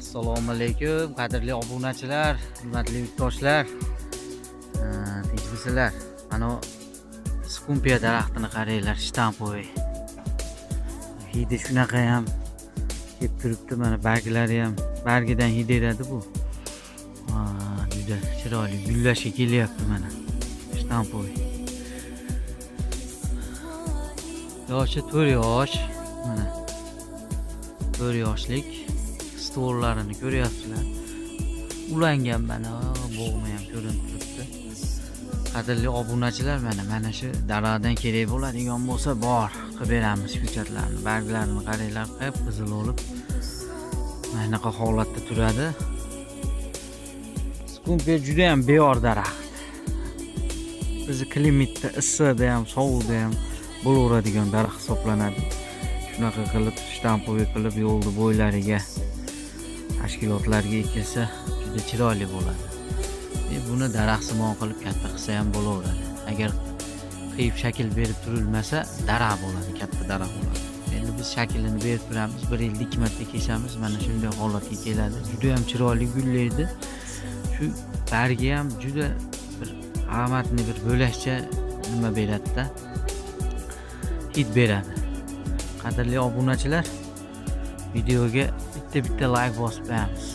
Assalomu alaykum, qadrli obunachilar, hurmatli yurtdoshlar. Tinchmisizlar? Mana skumpiya daraxtini qaranglar, shtampoy. Hidi shunaqa ham kelib turibdi, mana barglari ham, bargidan hid beradi bu. Juda chiroyli gullashga kelyapti mana. Shtampoy. Yoshi 4 yosh, mana 4 yoshlik stvollarini ko'ryapsizlar. Ulangan mana, bo'g'mi ham ko'rinib turibdi. Qadrli obunachilar, mana shu daraxtdan kerak bo'ladigan bo'lsa bor, qilib beramiz ko'chatlarni. Barglarini qaranglar, qip-qizil bo'lib mana bunaqa holatda turadi. Skumpiya juda ham beyor daraxt. Bizi klimatda, issiqda ham, sovuqda ham bo'laveradigan daraxt hisoblanadi. Shunaqa qilib shtampoy qilib yo'lni bo'ylariga tashkilotlarga ekilsa juda chiroyli bo'ladi. Buni daraxtsimon qilib katta qilsa ham bo'laveradi. Agar qiyib shakl berib turilmasa, daraxt bo'ladi, katta daraxt bo'ladi. Endi biz shaklini berib turamiz, 1 yilda 2 marta kesamiz, mana shunday holatga keladi. Juda ham chiroyli gullaydi. Shu bargi ham juda bir aromatli bir bo'lakcha nima beradi-da. Hid beradi. Qadrli obunachilar, videoga bitta like bosib qo'yamiz.